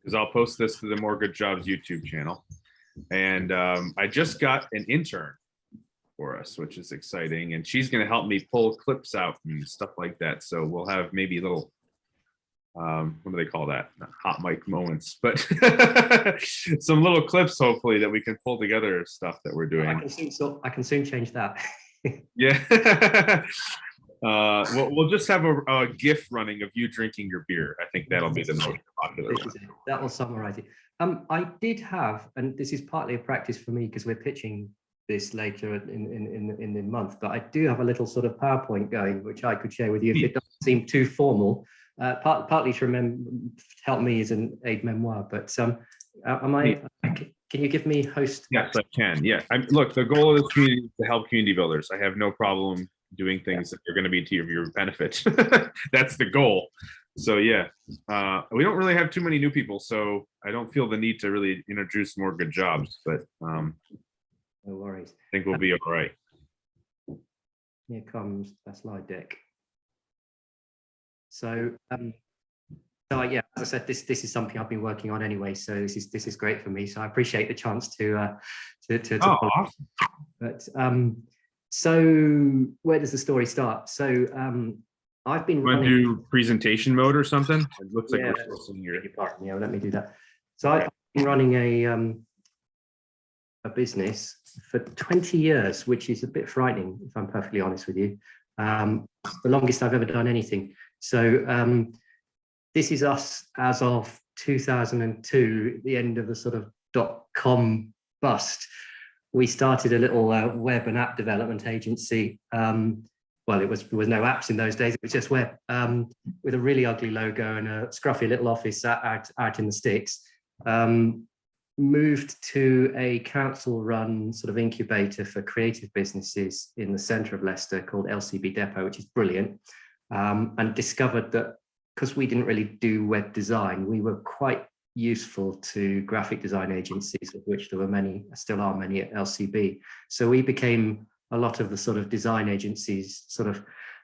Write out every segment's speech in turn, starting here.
because I'll post this to the More Good Jobs YouTube channel. And I just got an intern for us, which is exciting. And she's going to help me pull clips out and stuff like that. So we'll have maybe little, what do they call that? Not hot mic moments, but some little clips, hopefully, that we can pull together stuff that we're doing. I can soon change that. Yeah. We'll just have a GIF running of you drinking your beer. I think that'll be the most popular one. That will summarize it. I did have, and this is partly a practice for me because we're pitching this later in the month, but I do have a little sort of PowerPoint going, which I could share with you if it doesn't seem too formal. Partly to help me as an aid memoir, but can you give me host? Yes, I can. Yeah. Look, the goal of this community is to help community builders. I have no problem doing things that are going to be to your benefit. That's the goal. So yeah, we don't really have too many new people, so I don't feel the need to really introduce More Good Jobs, but no worries. I think we'll be all right. Here comes a slide deck. So, yeah, as I said, this is something I've been working on anyway. So this is great for me. So I appreciate the chance to awesome. But so where does the story start? So I've been running. Do presentation mode or something? It looks like we're still seeing your. Yeah, let me do that. So I've been running a business for 20 years, which is a bit frightening, if I'm perfectly honest with you. The longest I've ever done anything. So this is us as of 2002, the end of the sort of .com bust. We started a little web and app development agency. Well, there was no apps in those days. It was just web with a really ugly logo and a scruffy little office out in the sticks. Moved to a council-run sort of incubator for creative businesses in the centre of Leicester called LCB Depot, which is brilliant. And discovered that because we didn't really do web design, we were quite useful to graphic design agencies, of which there were many, still are many at LCB. So we became a lot of the sort of design agencies, sort of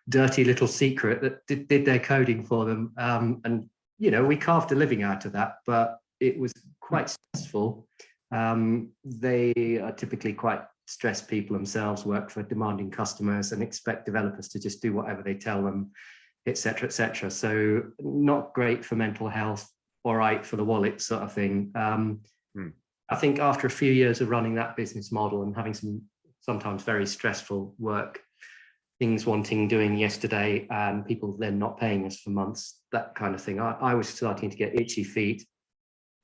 dirty little secret that did their coding for them. And, you know, we carved a living out of that, but it was quite stressful. They are typically quite stressed people themselves, work for demanding customers and expect developers to just do whatever they tell them, et cetera, et cetera. So not great for mental health, all right for the wallet sort of thing. I think after a few years of running that business model and having some sometimes very stressful work, things wanting doing yesterday and people then not paying us for months, that kind of thing, I was starting to get itchy feet,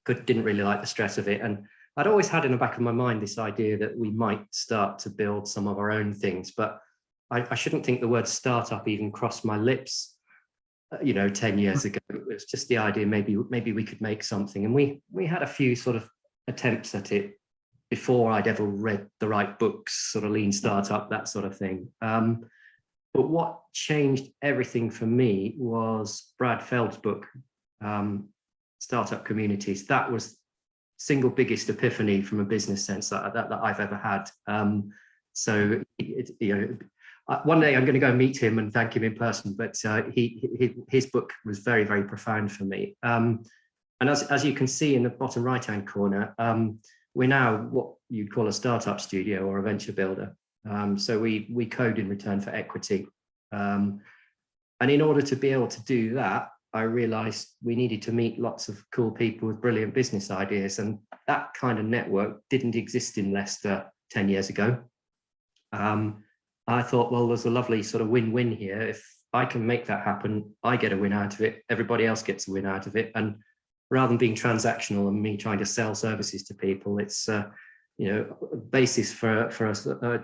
didn't really like the stress of it. And I'd always had in the back of my mind this idea that we might start to build some of our own things, but I shouldn't think the word startup even crossed my lips, 10 years ago. It was just the idea maybe we could make something. And we had a few sort of attempts at it before I'd ever read the right books, sort of lean startup, that sort of thing. But what changed everything for me was Brad Feld's book, Startup Communities. That was single biggest epiphany from a business sense that I've ever had. So one day I'm going to go meet him and thank him in person, but his book was very, very profound for me. And as you can see in the bottom right-hand corner, we're now what you'd call a startup studio or a venture builder. So we code in return for equity. And in order to be able to do that, I realized we needed to meet lots of cool people with brilliant business ideas. And that kind of network didn't exist in Leicester 10 years ago. I thought, well, there's a lovely sort of win-win here. If I can make that happen, I get a win out of it. Everybody else gets a win out of it. And rather than being transactional and me trying to sell services to people, it's basis for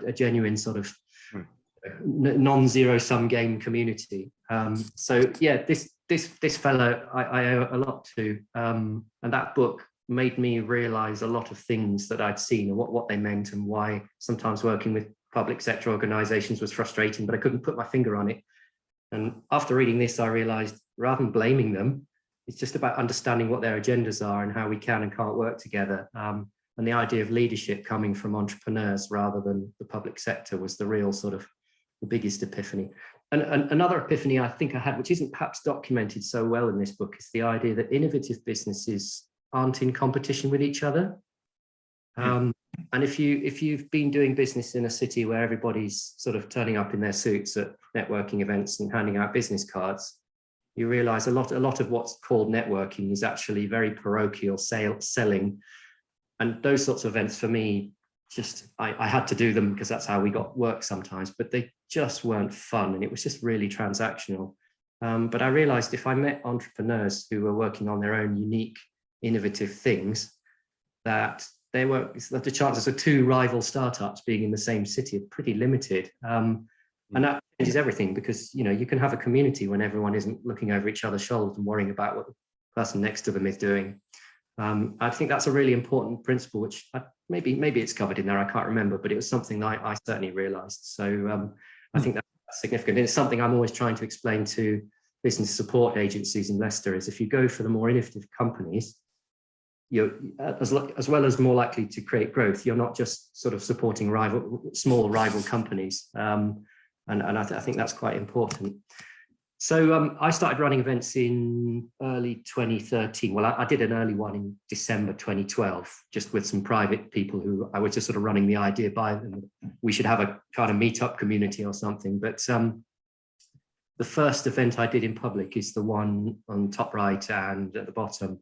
a genuine sort of non-zero sum game community. So yeah, this fellow I owe a lot to, and that book made me realize a lot of things that I'd seen and what they meant and why sometimes working with public sector organizations was frustrating, but I couldn't put my finger on it. And after reading this, I realized rather than blaming them, it's just about understanding what their agendas are and how we can and can't work together. And the idea of leadership coming from entrepreneurs rather than the public sector was the real sort of the biggest epiphany. and another epiphany I think I had, which isn't perhaps documented so well in this book, is the idea that innovative businesses aren't in competition with each other. And if you've been doing business in a city where everybody's sort of turning up in their suits at networking events and handing out business cards, you realize a lot of what's called networking is actually very parochial selling. And those sorts of events for me, just I had to do them because that's how we got work sometimes, but they just weren't fun, and it was just really transactional. But I realized if I met entrepreneurs who were working on their own unique, innovative things, that the chances of two rival startups being in the same city are pretty limited. And that changes everything, because you can have a community when everyone isn't looking over each other's shoulders and worrying about what the person next to them is doing. I think that's a really important principle, which maybe it's covered in there, I can't remember, but it was something that I certainly realized. So I think that's significant. And it's something I'm always trying to explain to business support agencies in Leicester, is if you go for the more innovative companies, you're as well as more likely to create growth. You're not just sort of supporting small rival companies. And I think that's quite important. So I started running events in early 2013. Well, I did an early one in December 2012, just with some private people who I was just sort of running the idea by them. We should have a kind of meetup community or something. But the first event I did in public is the one on top right and at the bottom,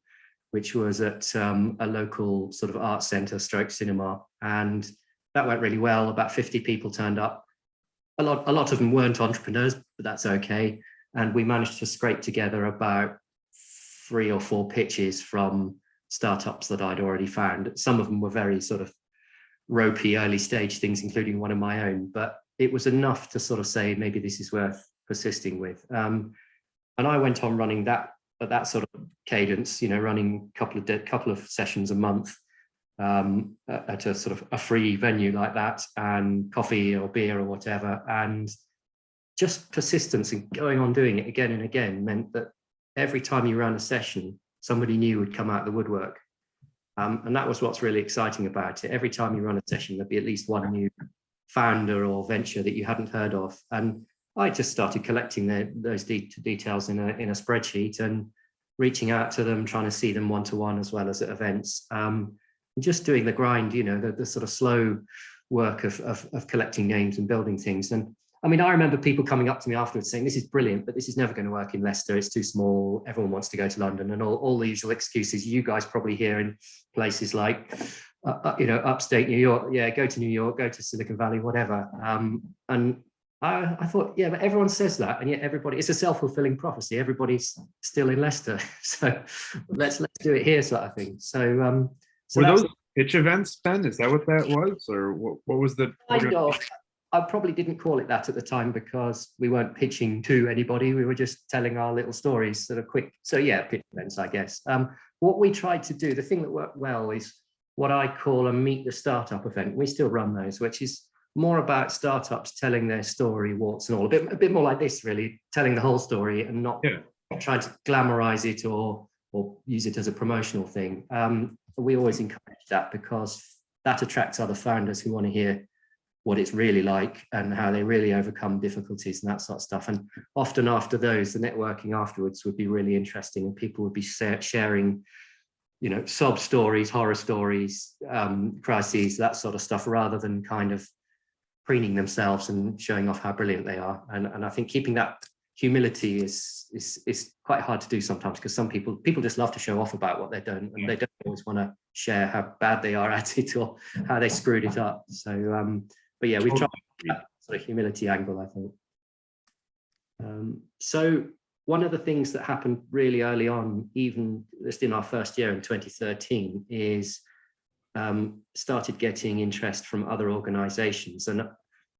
which was at a local sort of art centre stroke cinema. And that went really well. About 50 people turned up. A lot of them weren't entrepreneurs, but that's okay. And we managed to scrape together about 3 or 4 pitches from startups that I'd already found. Some of them were very sort of ropey early stage things, including one of my own, but it was enough to sort of say, maybe this is worth persisting with. And I went on running that at that sort of cadence, running a couple of sessions a month at a sort of a free venue like that, and coffee or beer or whatever. And just persistence and going on doing it again and again meant that every time you ran a session, somebody new would come out of the woodwork. And that was what's really exciting about it. Every time you run a session, there'd be at least one new founder or venture that you hadn't heard of. And I just started collecting those details in a spreadsheet and reaching out to them, trying to see them one-to-one as well as at events. Just doing the grind, the sort of slow work of collecting names and building things. And I mean, I remember people coming up to me afterwards saying, this is brilliant, but this is never going to work in Leicester. It's too small. Everyone wants to go to London, and all the usual excuses you guys probably hear in places like, upstate New York. Yeah, go to New York, go to Silicon Valley, whatever. And I thought, yeah, but everyone says that, and yet it's a self-fulfilling prophecy. Everybody's still in Leicester. So let's do it here, sort of thing. So, were those pitch events then? Is that what that was? Or what was the... I probably didn't call it that at the time, because we weren't pitching to anybody. We were just telling our little stories, sort of quick. So yeah, pitch events, I guess. What we tried to do, the thing that worked well, is what I call a meet the startup event. We still run those, which is more about startups telling their story, warts and all. A bit more like this, really, telling the whole story and not trying to glamorize it or use it as a promotional thing. We always encourage that, because that attracts other founders who want to hear what it's really like and how they really overcome difficulties and that sort of stuff. And often after those, the networking afterwards would be really interesting, and people would be sharing, sob stories, horror stories, crises, that sort of stuff, rather than kind of preening themselves and showing off how brilliant they are. And I think keeping that humility is quite hard to do sometimes, because some people just love to show off about what they've done, and they don't always want to share how bad they are at it or how they screwed it up. So but yeah, we've tried that sort of humility angle, I think. So one of the things that happened really early on, even just in our first year in 2013, is started getting interest from other organizations. And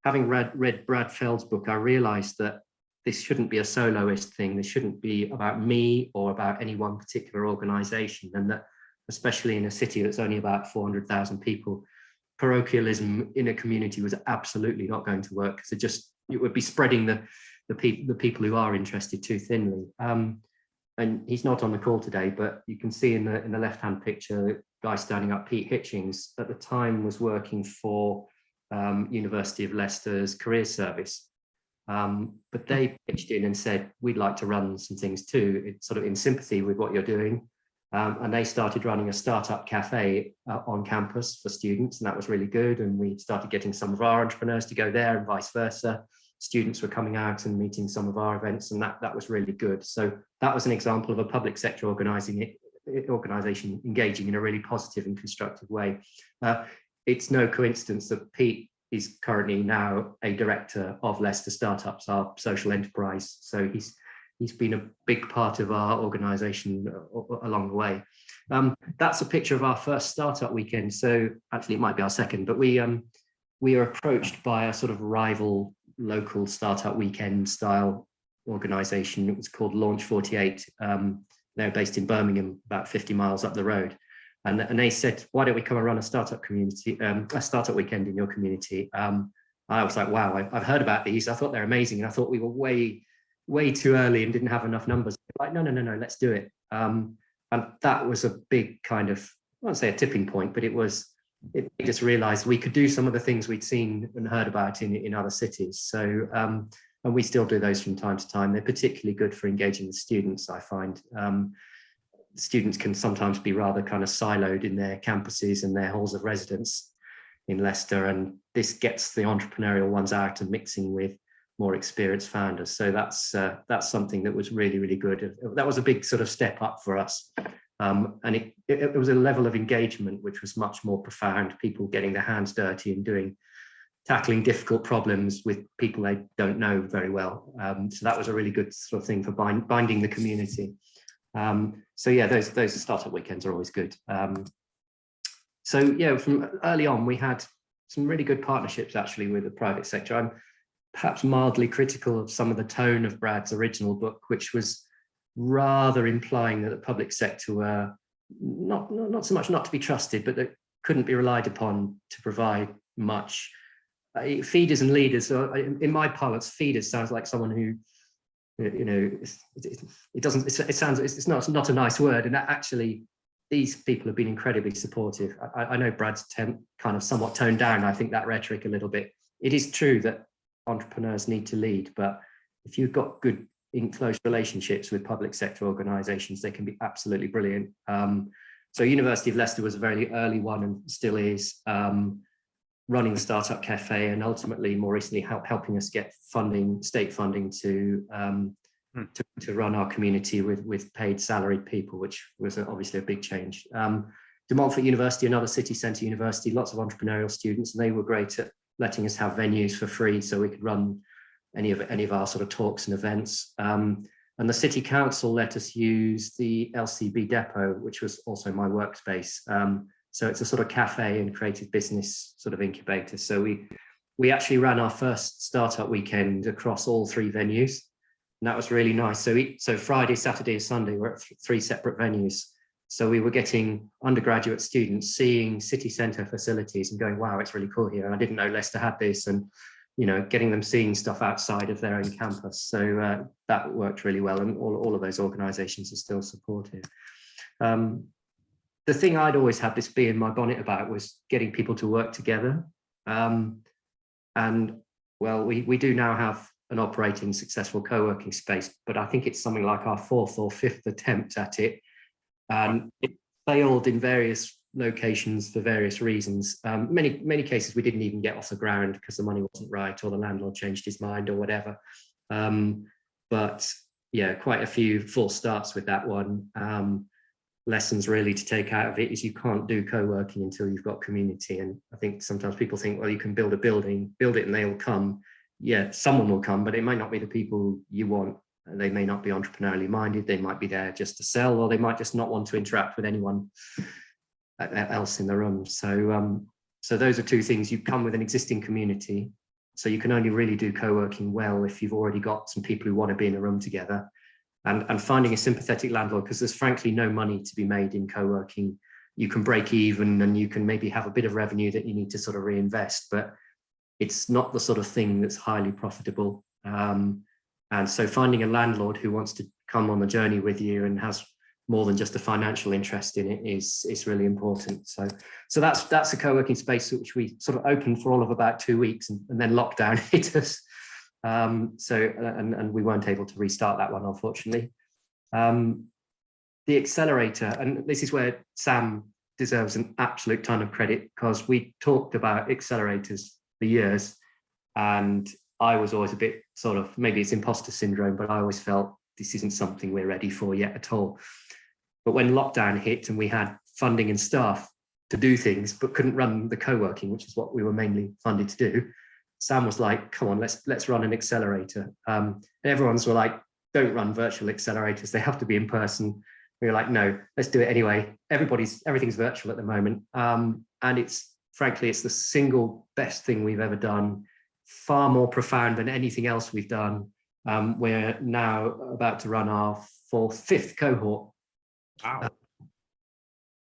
having read Brad Feld's book, I realized that this shouldn't be a soloist thing. This shouldn't be about me or about any one particular organization. And that, especially in a city that's only about 400,000 people, parochialism in a community was absolutely not going to work, because it would be spreading the people who are interested too thinly. And he's not on the call today, but you can see in the left-hand picture, the guy standing up, Pete Hitchings, at the time was working for University of Leicester's career service. But they pitched in and said, we'd like to run some things too. It's sort of in sympathy with what you're doing. And they started running a startup cafe on campus for students, and that was really good. And we started getting some of our entrepreneurs to go there and vice versa. Students were coming out and meeting some of our events, and that was really good. So that was an example of a public sector organization engaging in a really positive and constructive way. It's no coincidence that Pete is currently now a director of Leicester Startups, our social enterprise. So he's been a big part of our organization along the way. That's a picture of our first startup weekend. So actually it might be our second, but we are approached by a sort of rival local startup weekend style organization. It was called Launch 48. They're based in Birmingham, about 50 miles up the road. And they said, why don't we come and run a startup weekend in your community? I was like, wow, I've heard about these. I thought they're amazing. And I thought we were way too early and didn't have enough numbers. Like, no, let's do it. And that was a big kind of, I won't say a tipping point, but it made us realize we could do some of the things we'd seen and heard about in other cities. So, and we still do those from time to time. They're particularly good for engaging with students, I find. Students can sometimes be rather kind of siloed in their campuses and their halls of residence in Leicester, and this gets the entrepreneurial ones out and mixing with more experienced founders. So that's something that was really, really good. That was a big sort of step up for us. And it was a level of engagement which was much more profound, people getting their hands dirty and tackling difficult problems with people they don't know very well. So that was a really good sort of thing for binding the community. So yeah, those startup weekends are always good. So yeah, from early on, we had some really good partnerships actually with the private sector. I'm perhaps mildly critical of some of the tone of Brad's original book, which was rather implying that the public sector were not so much not to be trusted, but that couldn't be relied upon to provide much. Feeders and leaders, in my parlance, feeders sounds like someone who, you know, it's not a nice word. And actually, these people have been incredibly supportive. I know Brad's kind of somewhat toned down, I think, that rhetoric a little bit. It is true that entrepreneurs need to lead, but if you've got good in close relationships with public sector organizations, they can be absolutely brilliant. So University of Leicester was a very early one and still is, running the Startup Cafe, and ultimately more recently helping us get funding, state funding to run our community with paid salaried people, which was obviously a big change. De Montfort University, another city centre university, lots of entrepreneurial students, and they were great at letting us have venues for free so we could run any of our sort of talks and events. And the City Council let us use the LCB depot, which was also my workspace. So it's a sort of cafe and creative business sort of incubator. So we actually ran our first startup weekend across all three venues, and that was really nice. So Friday, Saturday, and Sunday we're at three separate venues. So we were getting undergraduate students seeing city centre facilities and going, wow, it's really cool here. And I didn't know Leicester had this, and getting them seeing stuff outside of their own campus. So that worked really well, and all of those organisations are still supportive. The thing I'd always had this bee in my bonnet about was getting people to work together. And well, we do now have an operating successful co-working space, but I think it's something like our fourth or fifth attempt at it. And it failed in various locations for various reasons. Many cases we didn't even get off the ground because the money wasn't right, or the landlord changed his mind or whatever. But yeah, quite a few false starts with that one. Lessons really to take out of it is you can't do co-working until you've got community. And I think sometimes people think, well, you can build a building, build it and they will come. Yeah, someone will come, but it might not be the people you want. They may not be entrepreneurially minded. They might be there just to sell, or they might just not want to interact with anyone else in the room. So those are two things. You come with an existing community. So you can only really do co-working well if you've already got some people who want to be in a room together. And finding a sympathetic landlord, because there's frankly no money to be made in co-working. You can break even and you can maybe have a bit of revenue that you need to sort of reinvest, but it's not the sort of thing that's highly profitable. And so finding a landlord who wants to come on the journey with you and has more than just a financial interest in it is really important. So that's a co-working space which we sort of opened for all of about 2 weeks, and then lockdown hit us. And we weren't able to restart that one, unfortunately. The accelerator, and this is where Sam deserves an absolute ton of credit, because we talked about accelerators for years, and I was always a bit sort of, maybe it's imposter syndrome, but I always felt this isn't something we're ready for yet at all. But when lockdown hit and we had funding and staff to do things, but couldn't run the co-working, which is what we were mainly funded to do, Sam was like, come on, let's run an accelerator. And everyone's were like, don't run virtual accelerators, they have to be in person. We were like, no, let's do it anyway. Everything's virtual at the moment. And it's, frankly, it's the single best thing we've ever done, far more profound than anything else we've done. We're now about to run our fifth cohort. Wow.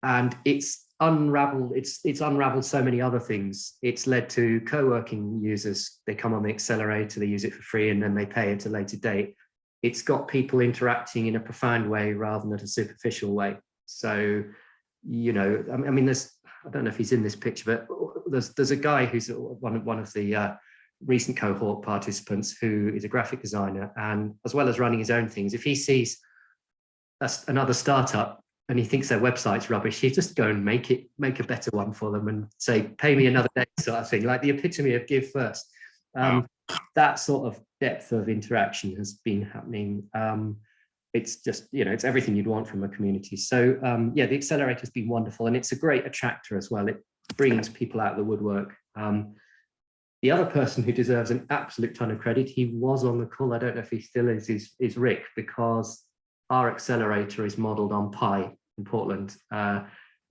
And it's unraveled so many other things. It's led to co-working users. They come on the accelerator, they use it for free, and then they pay at a later date. It's got people interacting in a profound way rather than a superficial way. So, you know, I mean, I don't know if he's in this picture, but there's a guy who's one of the recent cohort participants who is a graphic designer, and as well as running his own things, if he sees another startup and he thinks their website's rubbish, he just go and make a better one for them and say, pay me another day, sort of thing, like the epitome of give first. Wow. That sort of depth of interaction has been happening. It's just, you know, it's everything you'd want from a community. So yeah, the accelerator has been wonderful, and it's a great attractor as well. It brings people out of the woodwork. The other person who deserves an absolute ton of credit, he was on the call, I don't know if he still is Rick, because our accelerator is modeled on Pi in Portland.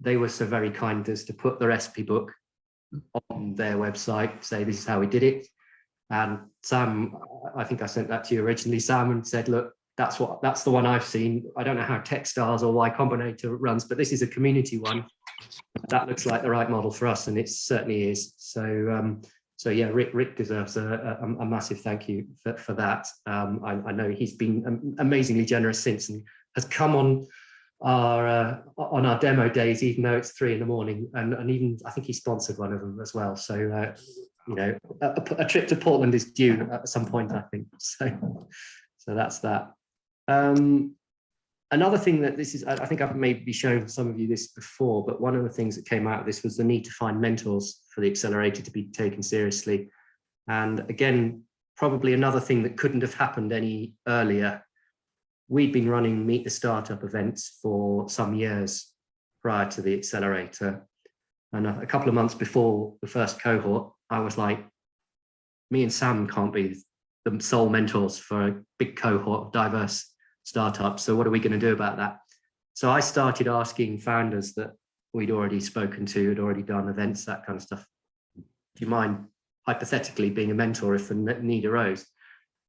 They were so very kind as to put the recipe book on their website, say this is how we did it. And Sam, I think I sent that to you originally, Sam, and said, look, that's the one I've seen. I don't know how Techstars or Y Combinator runs, but this is a community one. That looks like the right model for us, and it certainly is. So yeah, Rick deserves a massive thank you for that. I know he's been amazingly generous since, and has come on our demo days, even though it's 3 a.m, and even I think he sponsored one of them as well. So you know, a trip to Portland is due at some point, I think. So that's that. Another thing that this is, I think I've maybe shown some of you this before, but one of the things that came out of this was the need to find mentors for the accelerator to be taken seriously. And again, probably another thing that couldn't have happened any earlier. We'd been running Meet the Startup events for some years prior to the accelerator. And a couple of months before the first cohort, I was like, me and Sam can't be the sole mentors for a big cohort of diverse startups. So what are we going to do about that? So I started asking founders that we'd already spoken to, had already done events, that kind of stuff. Do you mind hypothetically being a mentor if the need arose?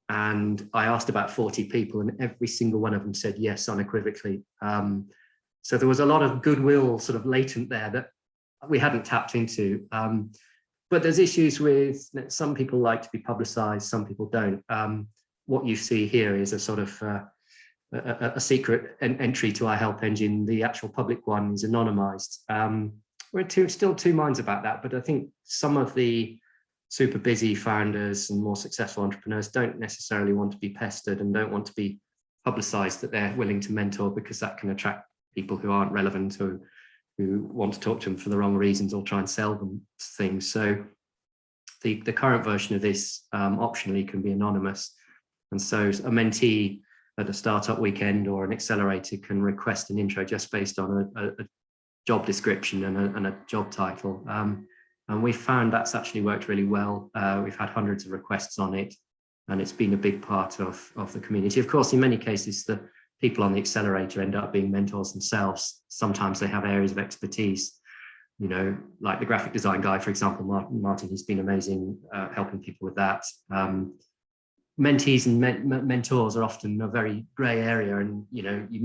And I asked about 40 people, and every single one of them said yes, unequivocally. So there was a lot of goodwill sort of latent there that we hadn't tapped into. But there's issues with, some people like to be publicized, some people don't. What you see here is a sort of a secret entry to our help engine. The actual public one is anonymized. We're still two minds about that, but I think some of the super busy founders and more successful entrepreneurs don't necessarily want to be pestered and don't want to be publicized that they're willing to mentor, because that can attract people who aren't relevant, who want to talk to them for the wrong reasons or try and sell them things. So the current version of this optionally can be anonymous. And so a mentee at a startup weekend or an accelerator can request an intro just based on a job description and a job title. And we found that's actually worked really well. We've had hundreds of requests on it, and it's been a big part of the community. Of course, in many cases, the people on the accelerator end up being mentors themselves. Sometimes they have areas of expertise, you know, like the graphic design guy, for example, Martin, he's been amazing helping people with that. Mentees and mentors are often a very gray area, and you know, you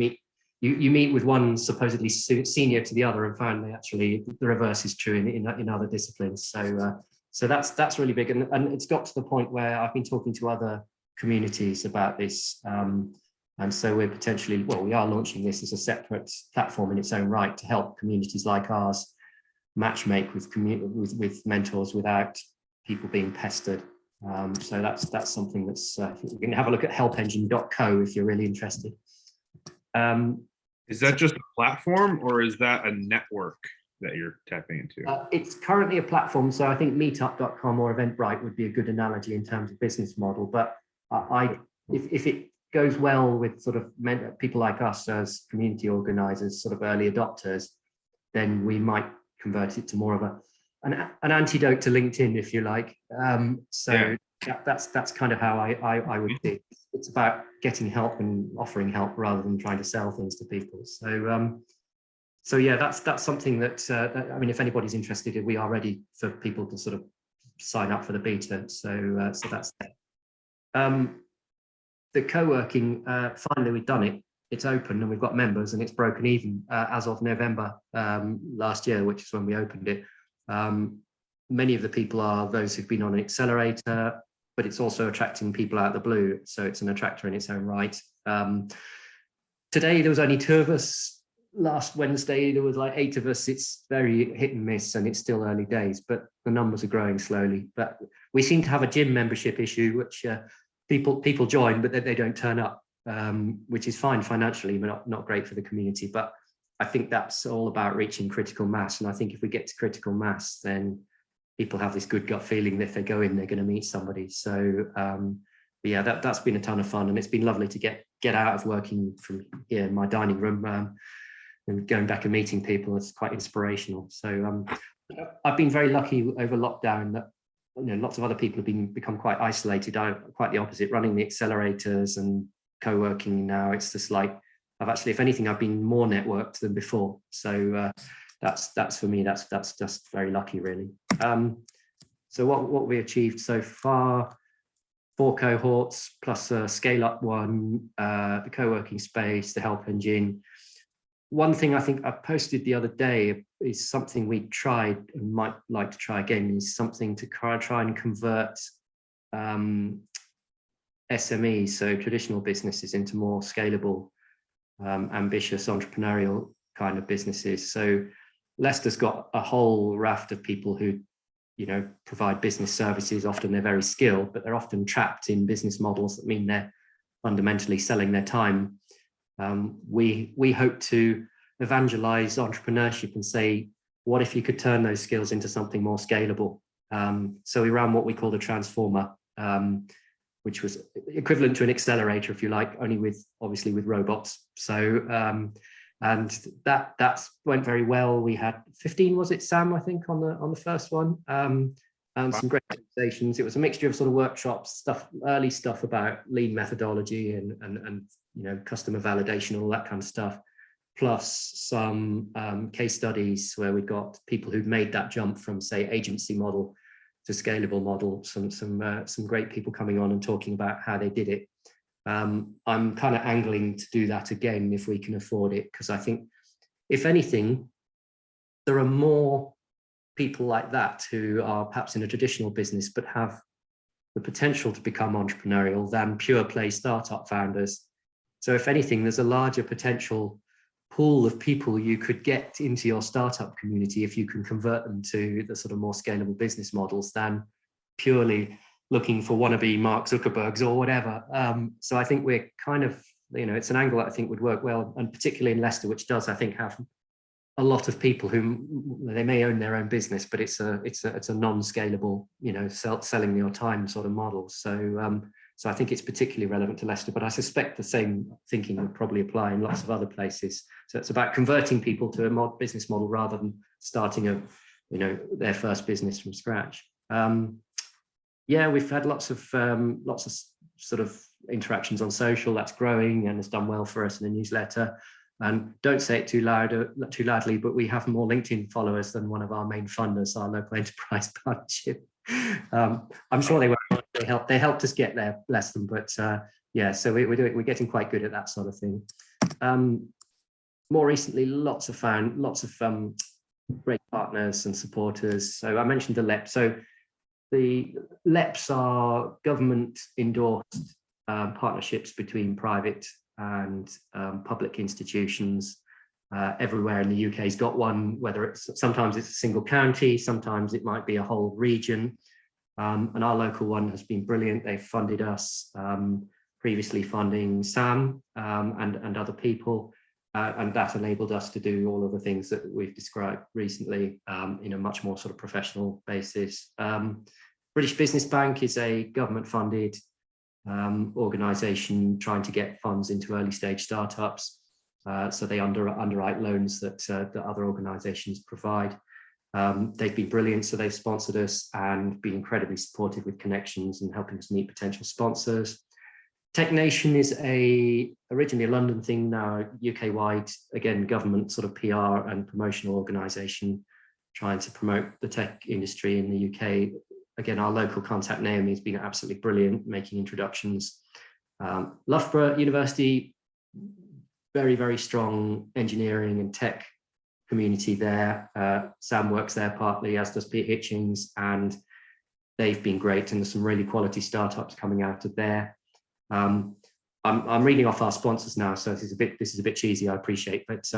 meet with one supposedly senior to the other and find they actually, the reverse is true in other disciplines. So that's really big, and it's got to the point where I've been talking to other communities about this. And so we're potentially, well, we are launching this as a separate platform in its own right to help communities like ours matchmake with mentors without people being pestered. So that's something that's, you can have a look at helpengine.co if you're really interested. Is that just a platform, or is that a network that you're tapping into? It's currently a platform, so I think meetup.com or Eventbrite would be a good analogy in terms of business model. But if it goes well with sort of people like us as community organizers, sort of early adopters, then we might convert it to more of an antidote to LinkedIn, if you like. That's kind of how I would see it. It's about getting help and offering help rather than trying to sell things to people. So yeah, that's something that I mean, if anybody's interested, we are ready for people to sort of sign up for the beta. So that's the co-working. Finally, we've done it. It's open and we've got members, and it's broken even as of November last year, which is when we opened it. Many of the people are those who've been on an accelerator, but it's also attracting people out of the blue. So it's an attractor in its own right. Today, there was only 2 of us. Last Wednesday, there was like 8 of us. It's very hit and miss, and it's still early days, but the numbers are growing slowly. But we seem to have a gym membership issue, which people join, but they don't turn up, which is fine financially, but not great for the community. But I think that's all about reaching critical mass. And I think if we get to critical mass, then people have this good gut feeling that if they go in, they're going to meet somebody. So yeah, that's been a ton of fun, and it's been lovely to get out of working from here in my dining room and going back and meeting people. It's quite inspirational. So I've been very lucky over lockdown that lots of other people have become quite isolated. I'm quite the opposite, running the accelerators and co-working now. It's just like I've actually, if anything, I've been more networked than before. So that's for me, that's just very lucky, really. So what we achieved so far, 4 cohorts plus a scale up one, the co-working space, the help engine. One thing I think I posted the other day is something we tried and might like to try again, is something to try and convert SMEs, so traditional businesses, into more scalable, ambitious entrepreneurial kind of businesses. So Leicester's got a whole raft of people who provide business services. Often they're very skilled, but they're often trapped in business models that mean they're fundamentally selling their time. We hope to evangelize entrepreneurship and say, what if you could turn those skills into something more scalable? So we ran what we call the transformer, which was equivalent to an accelerator, if you like, only obviously with robots. So and that went very well. We had 15, was it, Sam, I think, on the first one, and some great conversations. It was a mixture of sort of workshops, early stuff about lean methodology and customer validation, all that kind of stuff, plus some case studies where we got people who'd made that jump from, say, agency model to scalable model. Some great people coming on and talking about how they did it. I'm kind of angling to do that again if we can afford it, because I think, if anything, there are more people like that who are perhaps in a traditional business but have the potential to become entrepreneurial than pure play startup founders. So if anything, there's a larger potential pool of people you could get into your startup community if you can convert them to the sort of more scalable business models than purely looking for wannabe Mark Zuckerbergs or whatever. So I think we're kind of, it's an angle that I think would work well, and particularly in Leicester, which does, I think, have a lot of people who they may own their own business, but it's a non-scalable, selling your time sort of model. So I think it's particularly relevant to Leicester, but I suspect the same thinking would probably apply in lots of other places. So it's about converting people to a business model rather than starting their first business from scratch. Yeah, we've had lots of sort of interactions on social. That's growing and has done well for us in the newsletter. And don't say it too loudly, but we have more LinkedIn followers than one of our main funders, our local enterprise partnership. I'm sure they helped us get there, bless them. But yeah, so we're getting quite good at that sort of thing. More recently, lots of great partners and supporters. So I mentioned the LEP. So the LEPs are government endorsed partnerships between private and public institutions. Everywhere in the UK's got one, whether sometimes it's a single county, sometimes it might be a whole region. And our local one has been brilliant. They've funded us, previously funding Sam and other people. And that enabled us to do all of the things that we've described recently in a much more sort of professional basis. British Business Bank is a government-funded organisation trying to get funds into early stage startups. So they underwrite loans that other organisations provide. They've been brilliant, so they've sponsored us and been incredibly supportive with connections and helping us meet potential sponsors. Tech Nation is originally a London thing, now UK-wide, again, government sort of PR and promotional organisation trying to promote the tech industry in the UK. Again, our local contact, Naomi, has been absolutely brilliant, making introductions. Loughborough University, very, very strong engineering and tech community there. Sam works there partly, as does Pete Hitchings, and they've been great, and there's some really quality startups coming out of there. I'm reading off our sponsors now, so this is a bit cheesy, I appreciate, but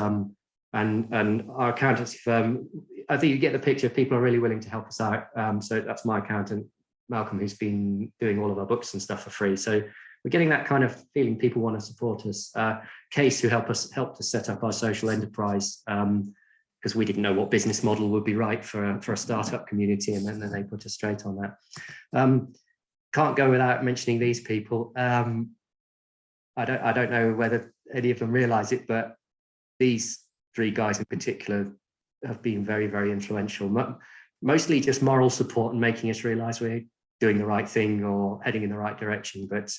and our accountancy firm, I think you get the picture. People are really willing to help us out. So that's my accountant, Malcolm, who's been doing all of our books and stuff for free. So we're getting that kind of feeling people want to support us. Case, who helped us set up our social enterprise, because we didn't know what business model would be right for a startup community, and then they put us straight on that. Can't go without mentioning these people. I don't know whether any of them realize it, but these three guys in particular have been very, very influential. Mostly just moral support and making us realize we're doing the right thing or heading in the right direction. But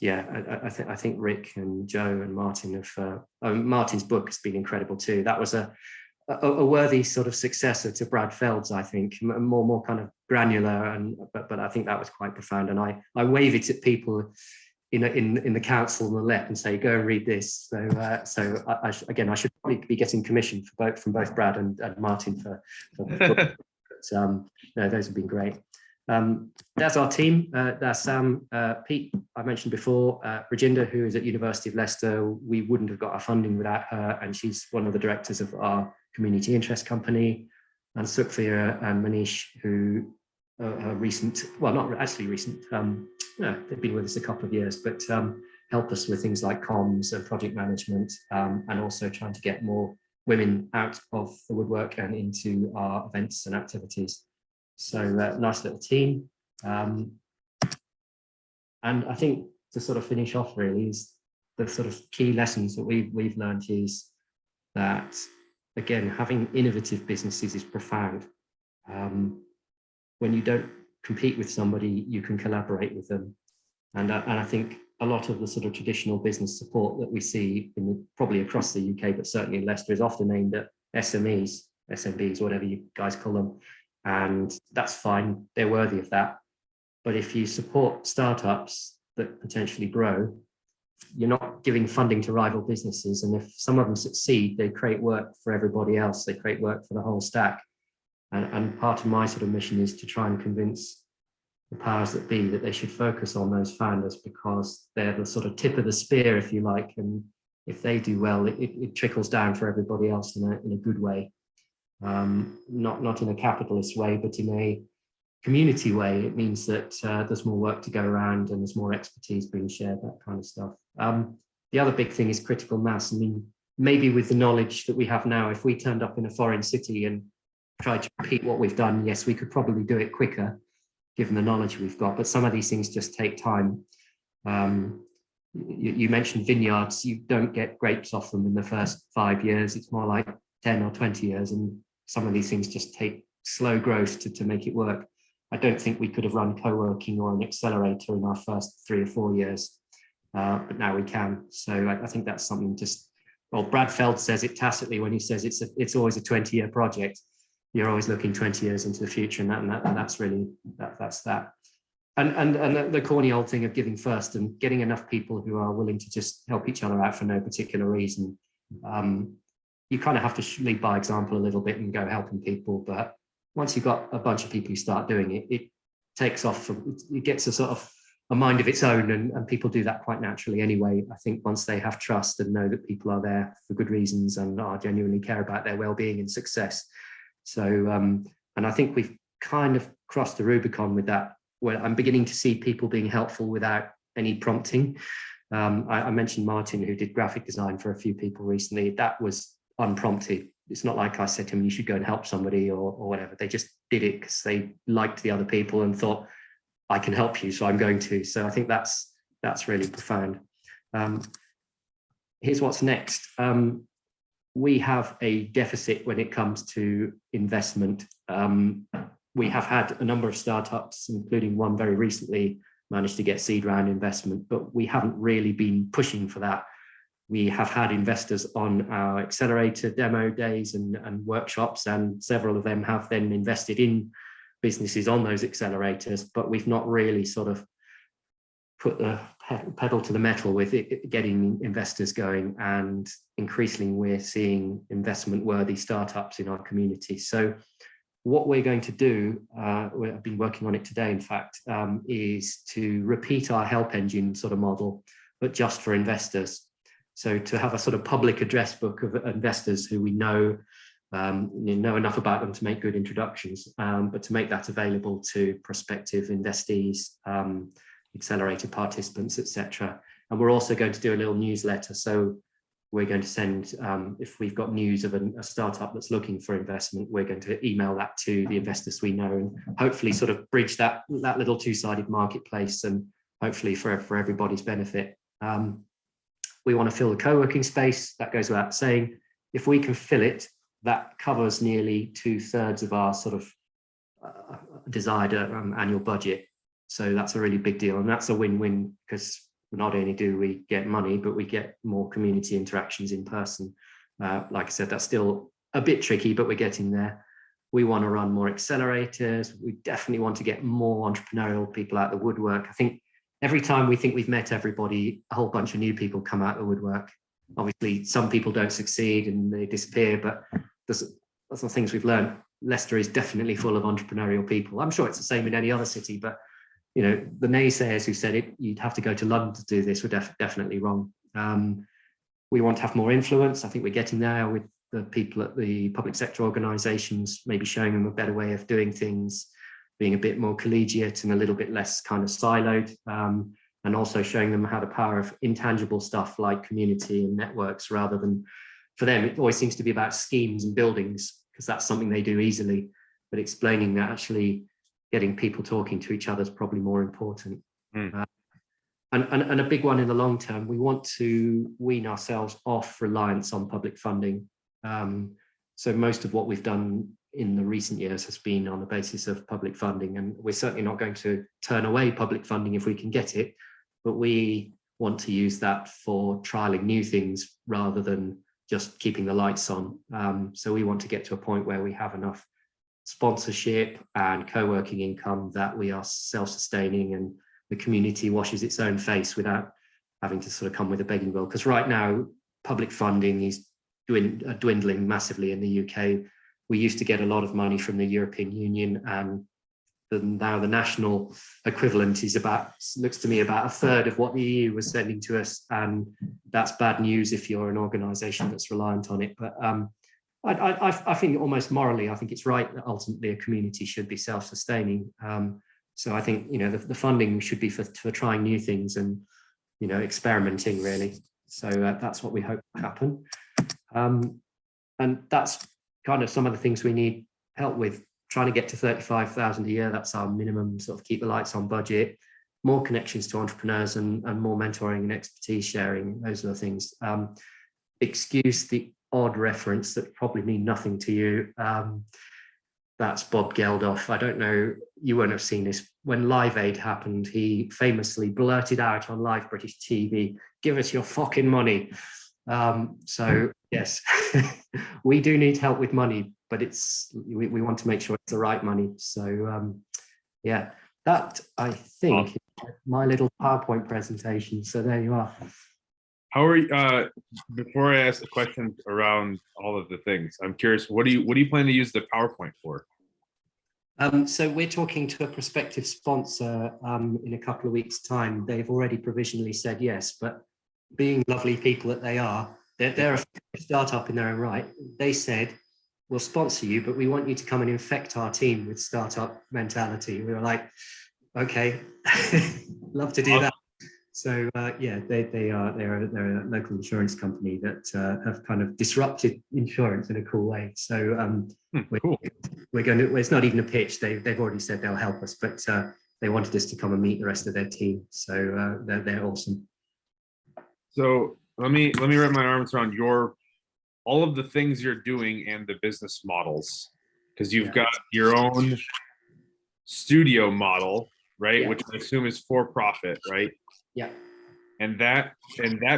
yeah, I think Rick and Joe and Martin have. Martin's book has been incredible too. That was a worthy sort of successor to Brad Feld's, I think, more kind of granular, but I think that was quite profound. And I wave it at people in the council on the left and say, go and read this. So I should probably be getting commission from both Brad and Martin for but no, those have been great. That's our team. That's Sam, Pete, I mentioned before, Reginda, who is at University of Leicester. We wouldn't have got our funding without her, and she's one of the directors of our community interest company. And Sukhvir and Manish, who are recent, well, not actually recent, they've been with us a couple of years, but help us with things like comms and project management, and also trying to get more women out of the woodwork and into our events and activities. So nice little team. And I think to sort of finish off really is the sort of key lessons that we've learned is that, again, having innovative businesses is profound. When you don't compete with somebody, you can collaborate with them. And I think a lot of the sort of traditional business support that we see probably across the UK, but certainly in Leicester, is often aimed at SMEs, SMBs, whatever you guys call them. And that's fine, they're worthy of that. But if you support startups that potentially grow, you're not giving funding to rival businesses. And if some of them succeed, they create work for everybody else. They create work for the whole stack. And part of my sort of mission is to try and convince the powers that be that they should focus on those founders, because they're the sort of tip of the spear, if you like. And if they do well, it trickles down for everybody else in a good way. Not in a capitalist way, but in a community way. It means that there's more work to go around and there's more expertise being shared, that kind of stuff. The other big thing is critical mass. I mean, maybe with the knowledge that we have now, if we turned up in a foreign city and tried to repeat what we've done, yes, we could probably do it quicker, given the knowledge we've got. But some of these things just take time. You mentioned vineyards. You don't get grapes off them in the first 5 years. It's more like 10 or 20 years. And some of these things just take slow growth to make it work. I don't think we could have run co-working or an accelerator in our first 3 or 4 years, but now we can. So I think that's something Brad Feld says it tacitly when he says it's always a 20-year project. You're always looking 20 years into the future, and that's really that's that. And the corny old thing of giving first and getting enough people who are willing to just help each other out for no particular reason. You kind of have to lead by example a little bit and go helping people, but once you've got a bunch of people who start doing it, it takes off. It gets a sort of a mind of its own, and people do that quite naturally anyway. I think once they have trust and know that people are there for good reasons and are genuinely care about their well-being and success. So, and I think we've kind of crossed the Rubicon with that, where I'm beginning to see people being helpful without any prompting. I mentioned Martin, who did graphic design for a few people recently. That was unprompted. It's not like I said to him, you should go and help somebody or whatever. They just did it because they liked the other people and thought, I can help you, so I'm going to. So I think that's really profound. Here's what's next. We have a deficit when it comes to investment. We have had a number of startups, including one very recently, managed to get seed round investment, but we haven't really been pushing for that. We have had investors on our accelerator demo days and workshops, and several of them have then invested in businesses on those accelerators, but we've not really sort of put the pedal to the metal with it, getting investors going, and increasingly we're seeing investment worthy startups in our community. So what we're going to do, I've been working on it today, in fact, is to repeat our help engine sort of model, but just for investors. So to have a sort of public address book of investors who we know enough about them to make good introductions, but to make that available to prospective investees, accelerated participants, etc. And we're also going to do a little newsletter. So we're going to send, if we've got news of a startup that's looking for investment, we're going to email that to the investors we know, and hopefully sort of bridge that little two-sided marketplace, and hopefully for everybody's benefit. We want to fill the co-working space. That goes without saying. If we can fill it, that covers nearly 2/3 of our sort of desired annual budget. So that's a really big deal, and that's a win-win, because not only do we get money, but we get more community interactions in person. Like I said, that's still a bit tricky, but we're getting there. We want to run more accelerators. We definitely want to get more entrepreneurial people out of the woodwork. I think every time we think we've met everybody, a whole bunch of new people come out of the woodwork. Obviously, some people don't succeed and they disappear, but there's some things we've learned. Leicester is definitely full of entrepreneurial people. I'm sure it's the same in any other city, but you know, the naysayers who said it, you'd have to go to London to do this, were definitely wrong. We want to have more influence. I think we're getting there with the people at the public sector organisations, maybe showing them a better way of doing things, being a bit more collegiate and a little bit less kind of siloed, and also showing them how the power of intangible stuff like community and networks, rather than, for them, it always seems to be about schemes and buildings, because that's something they do easily, but explaining that actually getting people talking to each other is probably more important. And a big one in the long term, we want to wean ourselves off reliance on public funding. So most of what we've done in the recent years has been on the basis of public funding, and we're certainly not going to turn away public funding if we can get it, but we want to use that for trialing new things rather than just keeping the lights on. So we want to get to a point where we have enough sponsorship and co-working income that we are self-sustaining and the community washes its own face without having to sort of come with a begging bowl. Because right now, public funding is dwindling massively in the UK. We used to get a lot of money from the European Union, and now the national equivalent is looks to me about 1/3 of what the EU was sending to us, and that's bad news if you're an organisation that's reliant on it. But I think almost morally, I think it's right that ultimately a community should be self-sustaining. So I think, you know, the funding should be for trying new things and, you know, experimenting really. So that's what we hope will happen. And that's kind of some of the things we need help with. Trying to get to 35,000 a year, that's our minimum, sort of keep the lights on budget, more connections to entrepreneurs and more mentoring and expertise sharing. Those are the things. Excuse the odd reference that probably mean nothing to you. That's Bob Geldof. I don't know, you won't have seen this. When Live Aid happened, he famously blurted out on live British TV, "Give us your fucking money." So yes, we do need help with money, but we want to make sure it's the right money. So yeah, that I think is my little PowerPoint presentation. So there you are. How are you, before I ask the question around all of the things, I'm curious, what do you plan to use the PowerPoint for? So we're talking to a prospective sponsor in a couple of weeks' time. They've already provisionally said yes, but being lovely people that they are, they're a startup in their own right. They said, we'll sponsor you, but we want you to come and infect our team with startup mentality. We were like, okay, love to do that. So yeah, they're a local insurance company that have kind of disrupted insurance in a cool way. So Cool. we're going to. It's not even a pitch. They've already said they'll help us, but they wanted us to come and meet the rest of their team. So they're awesome. So let me wrap my arms around all of the things you're doing and the business models, because you've got your own studio model, right? Which I assume is for profit, right? Yeah. And that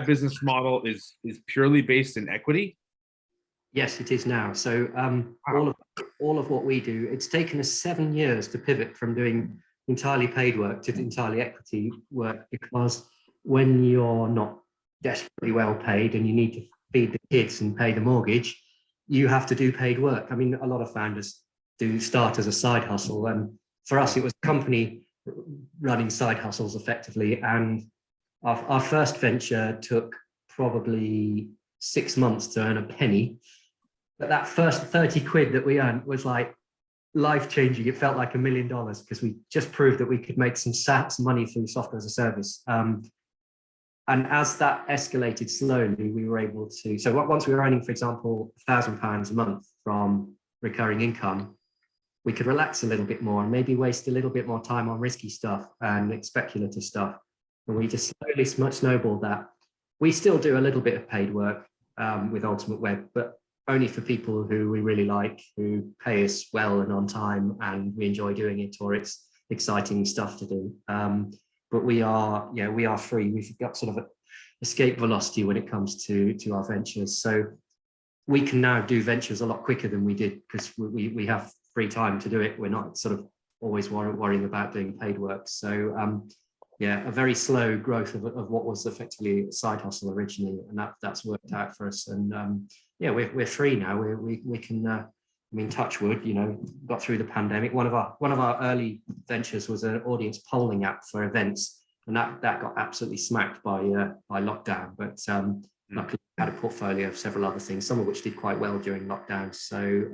business model is purely based in equity. Yes, it is now. So all of what we do, it's taken us 7 years to pivot from doing entirely paid work to entirely equity work, because when you're not desperately well paid and you need to feed the kids and pay the mortgage, you have to do paid work. I mean, a lot of founders do start as a side hustle, and for us, it was a company running side hustles effectively. And our first venture took probably 6 months to earn a penny. But that first 30 quid that we earned was like life-changing. It felt like $1 million, because we just proved that we could make some money through software as a service. And as that escalated slowly, we were able to, so once we were earning, for example, £1,000 a month from recurring income, we could relax a little bit more and maybe waste a little bit more time on risky stuff and speculative stuff. And we just slowly snowballed that. We still do a little bit of paid work with Ultimate Web, but only for people who we really like, who pay us well and on time, and we enjoy doing it, or it's exciting stuff to do. But we are free. We've got sort of a escape velocity when it comes to our ventures. So we can now do ventures a lot quicker than we did, because we have free time to do it. We're not sort of always worrying about doing paid work. So yeah, a very slow growth of what was effectively a side hustle originally, and that's worked out for us. And yeah, we're free now. We can. I mean, touch wood, got through the pandemic. One of our early ventures was an audience polling app for events, and that got absolutely smacked by lockdown. But luckily, we had a portfolio of several other things, some of which did quite well during lockdown. So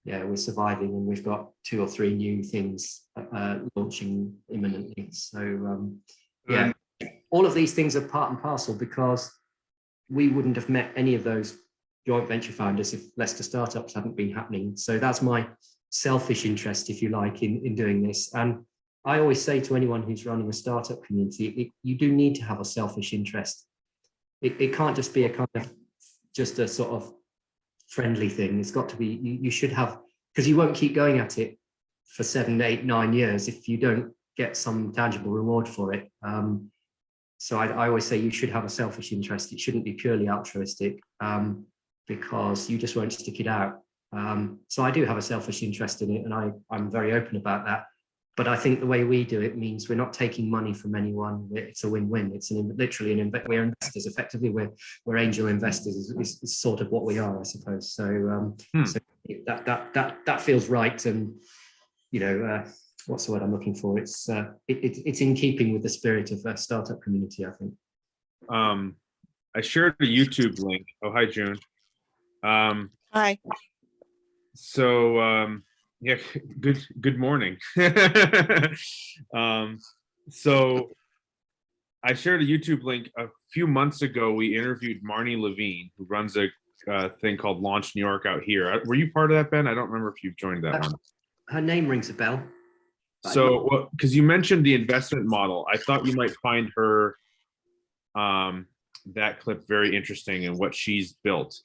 yeah, we're surviving, and we've got 2 or 3 new things launching imminently. So yeah, all of these things are part and parcel, because we wouldn't have met any of those joint venture founders if Leicester startups hadn't been happening. So that's my selfish interest, if you like, in doing this. And I always say to anyone who's running a startup community, you do need to have a selfish interest. It can't just be a kind of just a sort of friendly thing. It's got to be, you should have, because you won't keep going at it for 7, 8, 9 years if you don't get some tangible reward for it. So I always say you should have a selfish interest. It shouldn't be purely altruistic, because you just won't stick it out. So I do have a selfish interest in it, and I'm very open about that. But I think the way we do it means we're not taking money from anyone. It's a win-win. It's literally we're investors. Effectively, we're angel investors. Is sort of what we are, I suppose. So so that feels right, and what's the word I'm looking for? It's in keeping with the spirit of a startup community, I think. I shared a YouTube link. Oh, hi, June. Hi. So yeah, good morning. So I shared a YouTube link a few months ago. We interviewed Marnie Levine, who runs a thing called Launch New York out here. Were you part of that, Ben? I don't remember if you've joined that one. Her name rings a bell. So, because you mentioned the investment model, I thought you might find her that clip very interesting and what she's built.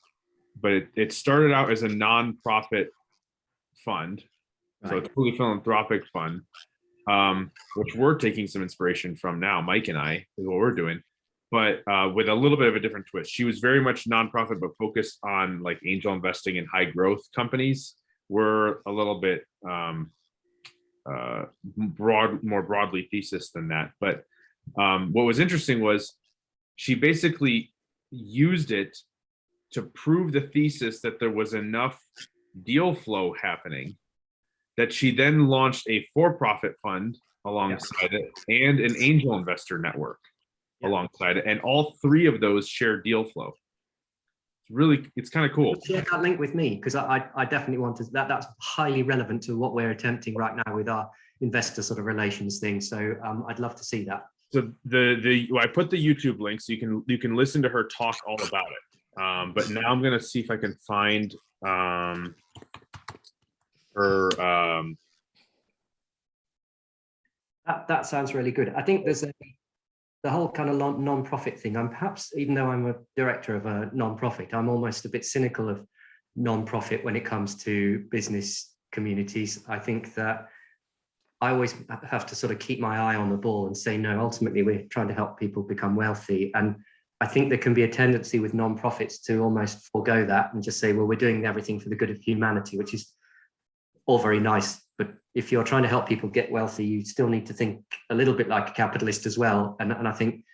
But it started out as a nonprofit fund, so it's a fully philanthropic fund, which we're taking some inspiration from now. Mike and I is what we're doing, but with a little bit of a different twist. She was very much nonprofit, but focused on like angel investing in high growth companies. We're a little bit more broadly thesis than that. But what was interesting was she basically used it to prove the thesis that there was enough deal flow happening that she then launched a for-profit fund alongside it and an angel investor network alongside it. And all 3 of those share deal flow. It's it's kind of cool. Share that link with me, because I definitely want to, that's highly relevant to what we're attempting right now with our investor sort of relations thing. So I'd love to see that. So I put the YouTube link so you can listen to her talk all about it. But now I'm gonna see if I can find her. That sounds really good. I think there's the whole kind of non-profit thing. I'm perhaps, even though I'm a director of a non-profit, I'm almost a bit cynical of non-profit when it comes to business communities. I think that I always have to sort of keep my eye on the ball and say, no, ultimately we're trying to help people become wealthy. And I think there can be a tendency with non-profits to almost forego that and just say, well, we're doing everything for the good of humanity, which is all very nice. But if you're trying to help people get wealthy, you still need to think a little bit like a capitalist as well. And I think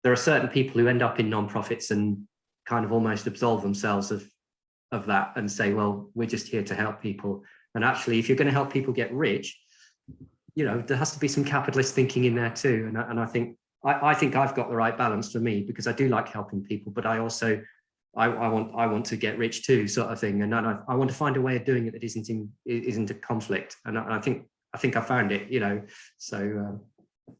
there are certain people who end up in non-profits and kind of almost absolve themselves of that and say, well, we're just here to help people. And actually, if you're going to help people get rich, you know, there has to be some capitalist thinking in there too. And I think I've got the right balance for me, because I do like helping people, but I also I want to get rich too, sort of thing. And I want to find a way of doing it that isn't a conflict. And I think I found it, you know. So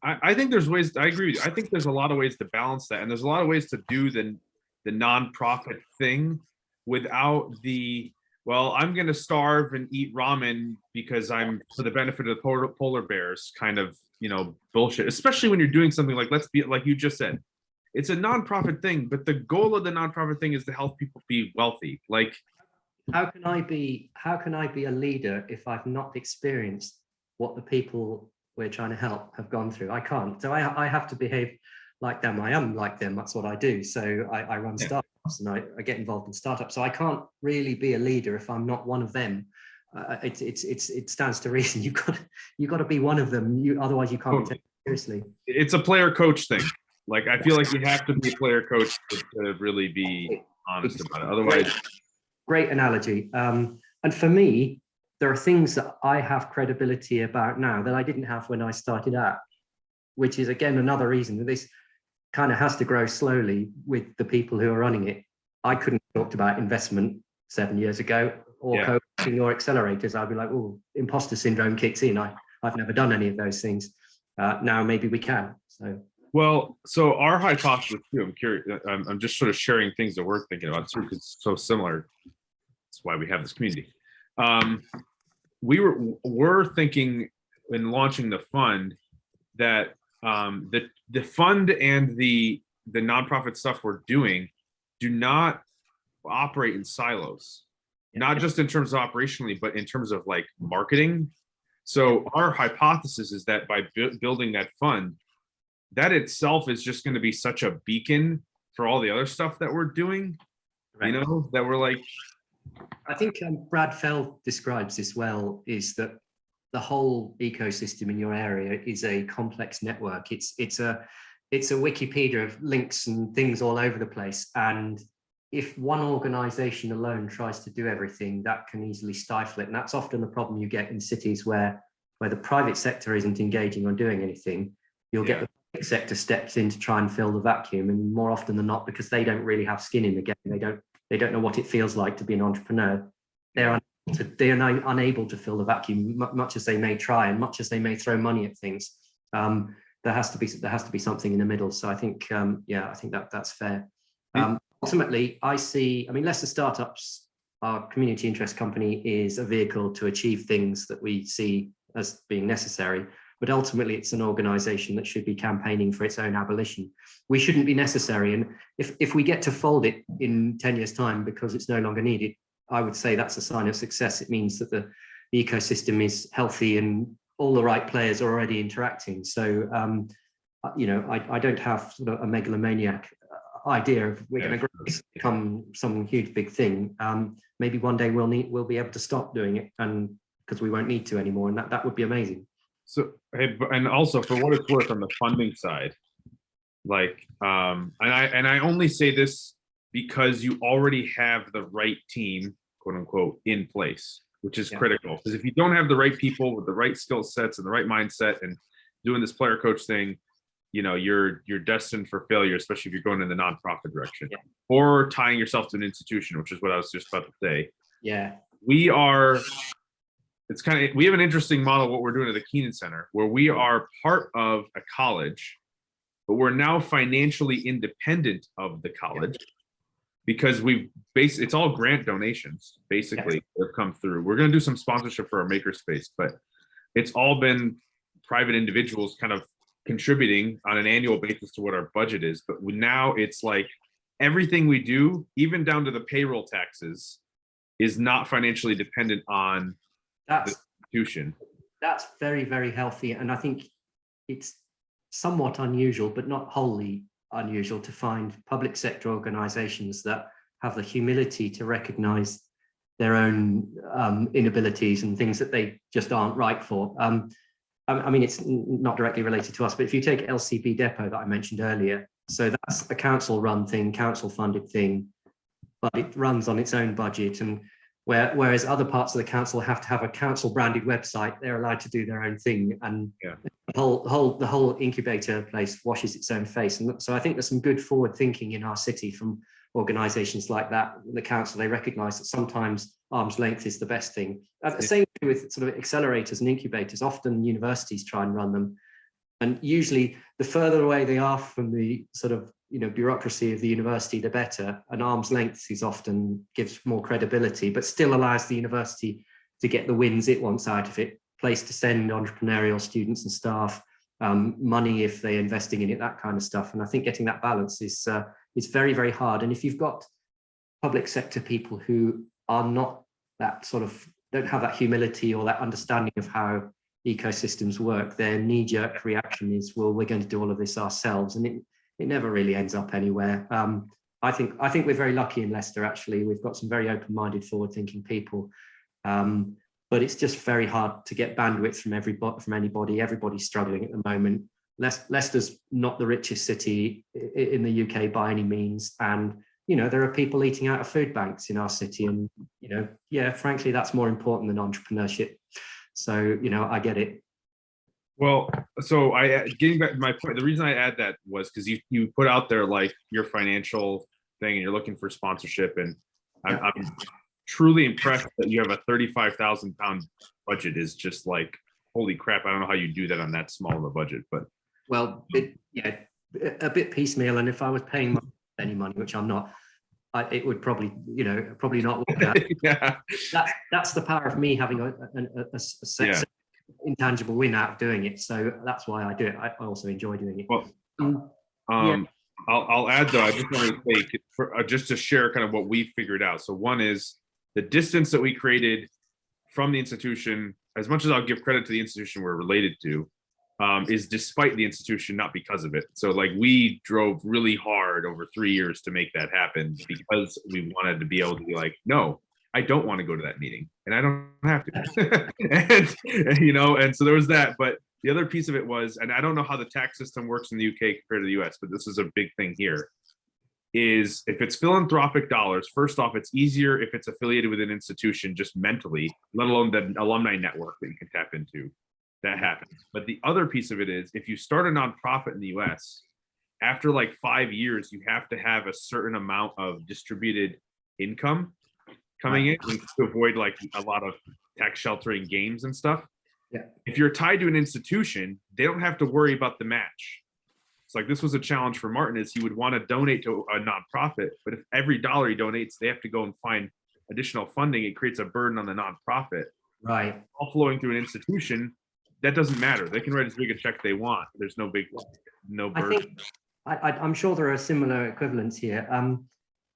I think there's ways. I agree with you. I think there's a lot of ways to balance that, and there's a lot of ways to do the nonprofit thing without the, well, I'm going to starve and eat ramen because I'm for the benefit of the polar bears kind of, you know, bullshit. Especially when you're doing something like, let's be like you just said, it's a nonprofit thing, but the goal of the nonprofit thing is to help people be wealthy. Like, how can I be a leader if I've not experienced what the people we're trying to help have gone through? I can't. So I have to behave like them. I am like them. That's what I do. So I run startups and I get involved in startups. So I can't really be a leader if I'm not one of them. It stands to reason. You've got to be one of them. Otherwise you can't be taken seriously. It's a player coach thing. Like, I feel like you have to be a player coach to really be honest about it. Otherwise, great analogy. And for me, there are things that I have credibility about now that I didn't have when I started out, which is again another reason that this kind of has to grow slowly with the people who are running it. I couldn't have talked about investment 7 years ago, or coaching or accelerators. I'd be like, oh, imposter syndrome kicks in. I've never done any of those things. Now maybe we can. So our hypothesis too, I'm curious, I'm just sort of sharing things that we're thinking about too, because it's so similar. That's why we have this community. We're thinking in launching the fund that the fund and the nonprofit stuff we're doing do not operate in silos, not just in terms of operationally, but in terms of like marketing. So our hypothesis is that by building that fund, that itself is just going to be such a beacon for all the other stuff that we're doing, right. You know, that we're like. I think Brad Feld describes this well, is that the whole ecosystem in your area is a complex network. It's a Wikipedia of links and things all over the place. And if one organization alone tries to do everything, that can easily stifle it. And that's often the problem you get in cities where the private sector isn't engaging or doing anything. You'll get the public sector steps in to try and fill the vacuum, and more often than not, because they don't really have skin in the game, they don't know what it feels like to be an entrepreneur. They are unable to fill the vacuum, much as they may try and much as they may throw money at things. There has to be something in the middle. So I think I think that's fair. Ultimately, Leicester Startups, our community interest company, is a vehicle to achieve things that we see as being necessary. But ultimately, it's an organization that should be campaigning for its own abolition. We shouldn't be necessary. And if we get to fold it in 10 years' time because it's no longer needed, I would say that's a sign of success. It means that the ecosystem is healthy and all the right players are already interacting. So, I don't have sort of a megalomaniac idea of we're going to become some huge big thing. Maybe one day we'll be able to stop doing it, and because we won't need to anymore, and that would be amazing. So, hey, and also for what it's worth on the funding side, like, and I only say this because you already have the right team, quote unquote, in place, which is critical. Because if you don't have the right people with the right skill sets and the right mindset and doing this player coach thing, you're destined for failure, especially if you're going in the nonprofit direction, Yeah. or tying yourself to an institution, which is what I was just about to say. Yeah. We have an interesting model, what we're doing at the Keenan Center, where we are part of a college, but we're now financially independent of the college because it's all grant donations, basically, that have come through. We're going to do some sponsorship for our makerspace, but it's all been private individuals kind of contributing on an annual basis to what our budget is. But now it's like everything we do, even down to the payroll taxes, is not financially dependent on the institution. That's very, very healthy. And I think it's somewhat unusual, but not wholly unusual, to find public sector organizations that have the humility to recognize their own inabilities and things that they just aren't right for. I mean, it's not directly related to us, but if you take LCB Depot that I mentioned earlier, so that's a council-run thing, council-funded thing, but it runs on its own budget. And whereas other parts of the council have to have a council-branded website, they're allowed to do their own thing, and the whole incubator place washes its own face. And so I think there's some good forward thinking in our city from organisations like that. The council, they recognise that sometimes arm's length is the best thing. The same with sort of accelerators and incubators. Often universities try and run them, and usually the further away they are from the sort of bureaucracy of the university, the better. An arm's length is often gives more credibility, but still allows the university to get the wins it wants out of it. Place to send entrepreneurial students and staff, money if they're investing in it, that kind of stuff. And I think getting that balance is very, very hard. And if you've got public sector people who are not that sort of, don't have that humility or that understanding of how ecosystems work, their knee-jerk reaction is, well, we're going to do all of this ourselves, and it never really ends up anywhere. I think we're very lucky in Leicester. Actually, we've got some very open-minded, forward-thinking people, but it's just very hard to get bandwidth from anybody. Everybody's struggling at the moment. Leicester's not the richest city in the UK by any means, and there are people eating out of food banks in our city, and frankly, that's more important than entrepreneurship. So I get it. Well, so getting back to my point, the reason I add that was because you put out there like your financial thing and you're looking for sponsorship, and I'm truly impressed that you have a £35,000 budget. Is just like, holy crap, I don't know how you do that on that small of a budget. But well, a bit piecemeal, and if I was paying any money, which I'm not, it would probably not work out. Yeah. That's the power of me having a intangible win out of doing it. So that's why I do it. I also enjoy doing it. Well, I'll add though, I just want to say, just to share kind of what we figured out. So one is the distance that we created from the institution, as much as I'll give credit to the institution we're related to, is despite the institution, not because of it. So like we drove really hard over 3 years to make that happen because we wanted to be able to be like, no, I don't want to go to that meeting and I don't have to. and so there was that. But the other piece of it was, and I don't know how the tax system works in the UK compared to the US, but this is a big thing here, is if it's philanthropic dollars, first off, it's easier if it's affiliated with an institution just mentally, let alone the alumni network that you can tap into. That happens. But the other piece of it is, if you start a nonprofit in the US, after like 5 years, you have to have a certain amount of distributed income coming in to avoid like a lot of tax sheltering games and stuff. Yeah. If you're tied to an institution, they don't have to worry about the match. It's like, this was a challenge for Martin, is he would want to donate to a nonprofit, but if every dollar he donates, they have to go and find additional funding. It creates a burden on the nonprofit. Right. All flowing through an institution, that doesn't matter. They can write as big a check they want. There's no burden. I'm sure there are similar equivalents here.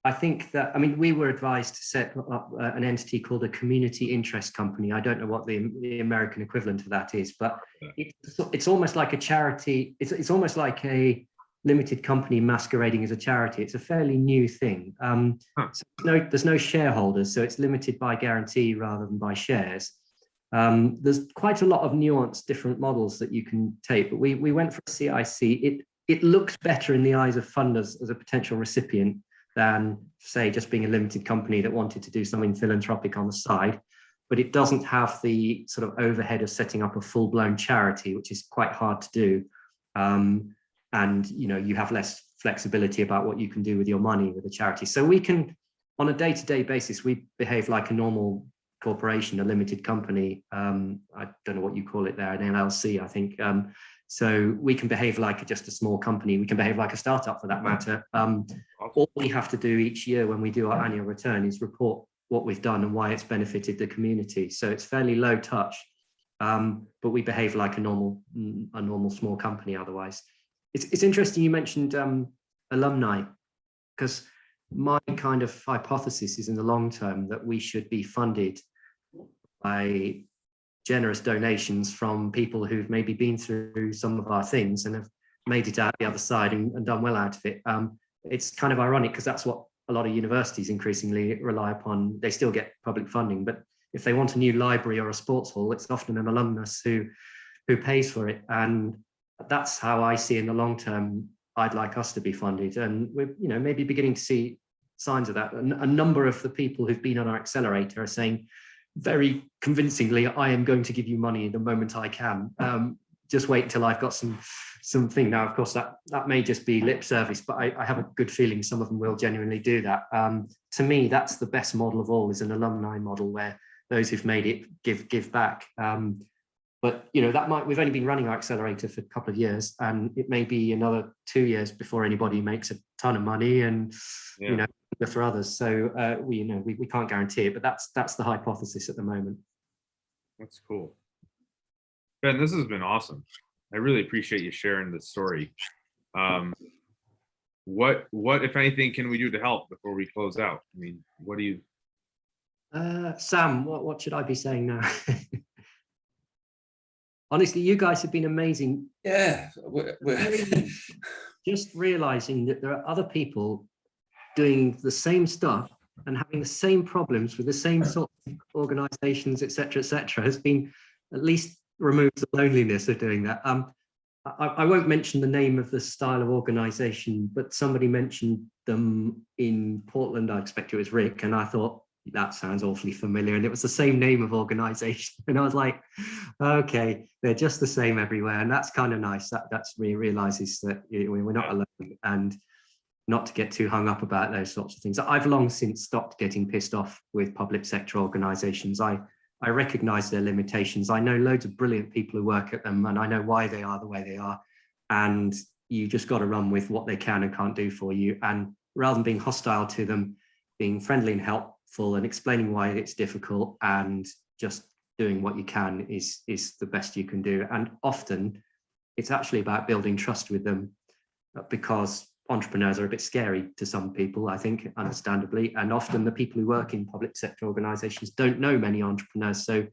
I think that, we were advised to set up an entity called a community interest company. I don't know what the American equivalent of that is, but it's almost like a charity. It's almost like a limited company masquerading as a charity. It's a fairly new thing. So there's no shareholders, so it's limited by guarantee rather than by shares. There's quite a lot of nuanced different models that you can take, but we went for a CIC. It looks better in the eyes of funders as a potential recipient than, say, just being a limited company that wanted to do something philanthropic on the side, but it doesn't have the sort of overhead of setting up a full-blown charity, which is quite hard to do. And and you have less flexibility about what you can do with your money with a charity. So we can, on a day-to-day basis, we behave like a normal corporation, a limited company. I don't know what you call it there, an LLC, I think. So we can behave like just a small company. We can behave like a startup for that matter. All we have to do each year when we do our annual return is report what we've done and why it's benefited the community. So it's fairly low touch, but we behave like a normal small company otherwise. It's interesting you mentioned alumni, because my kind of hypothesis is in the long term that we should be funded by generous donations from people who've maybe been through some of our things and have made it out the other side and done well out of it. It's kind of ironic because that's what a lot of universities increasingly rely upon. They still get public funding, but if they want a new library or a sports hall, it's often an alumnus who pays for it. And that's how I see in the long term, I'd like us to be funded. And we're maybe beginning to see signs of that. A number of the people who've been on our accelerator are saying very convincingly, I am going to give you money the moment I can. Just wait until I've got something. Now, of course, that may just be lip service, but I have a good feeling some of them will genuinely do that. To me, that's the best model of all, is an alumni model where those who've made it give back. But we've only been running our accelerator for a couple of years, and it may be another 2 years before anybody makes a ton of money, and for others. So we can't guarantee it, but that's the hypothesis at the moment. That's cool. Ben, this has been awesome. I really appreciate you sharing this story. What, if anything, can we do to help before we close out? I mean, what do you? Sam, what should I be saying now? Honestly, you guys have been amazing. Yeah. Just realizing that there are other people doing the same stuff and having the same problems with the same sort of organizations, et cetera, has been at least removes the loneliness of doing that. I won't mention the name of the style of organization, but somebody mentioned them in Portland. I expect it was Rick, and I thought, that sounds awfully familiar, and it was the same name of organization, and I was like, okay, they're just the same everywhere, and that's kind of nice. That's realizes that we're not alone, and not to get too hung up about those sorts of things. I've long since stopped getting pissed off with public sector organizations. I recognize their limitations. I know loads of brilliant people who work at them, and I know why they are the way they are, and you just got to run with what they can and can't do for you. And rather than being hostile to them, being friendly and helpful and explaining why it's difficult and just doing what you can is the best you can do. And often it's actually about building trust with them, because entrepreneurs are a bit scary to some people, I think, understandably. And often the people who work in public sector organizations don't know many entrepreneurs. So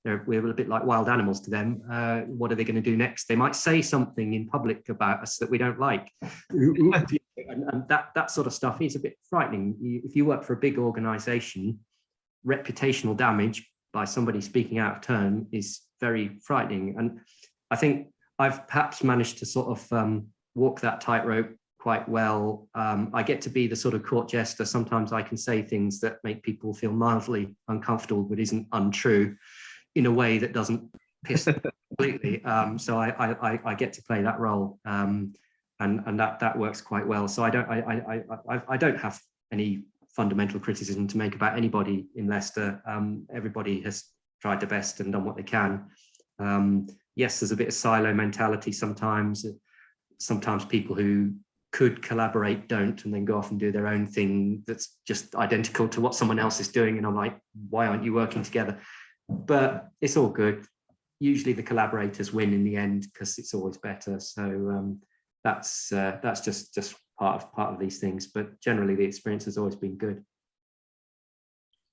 we're a bit like wild animals to them. What are they going to do next? They might say something in public about us that we don't like. And that sort of stuff is a bit frightening. If you work for a big organization, reputational damage by somebody speaking out of turn is very frightening. And I think I've perhaps managed to sort of walk that tightrope quite well. I get to be the sort of court jester. Sometimes I can say things that make people feel mildly uncomfortable, but isn't untrue, in a way that doesn't piss them completely. So I get to play that role, and that works quite well. So I don't have any fundamental criticism to make about anybody in Leicester. Everybody has tried their best and done what they can. Yes, there's a bit of silo mentality sometimes. Sometimes people who could collaborate don't, and then go off and do their own thing that's just identical to what someone else is doing. And I'm like, why aren't you working together? But it's all good. Usually the collaborators win in the end because it's always better. So that's just part of these things. But generally, the experience has always been good.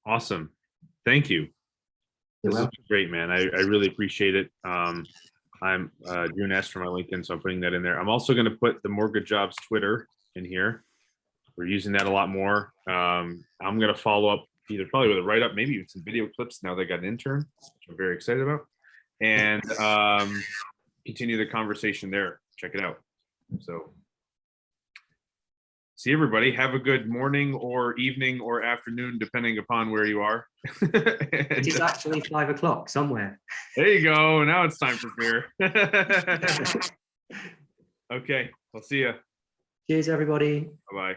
Awesome, thank you. This is great, man. I really appreciate it. I'm June S for my LinkedIn, so I'm putting that in there. I'm also going to put the Mortgage Jobs Twitter in here. We're using that a lot more. I'm going to follow up either probably with a write-up, maybe with some video clips now they got an intern, which I'm very excited about, and continue the conversation there. Check it out. So see everybody. Have a good morning or evening or afternoon, depending upon where you are. It is actually 5 o'clock somewhere. There you go. Now it's time for beer. Okay. I'll see you. Cheers, everybody. Bye-bye.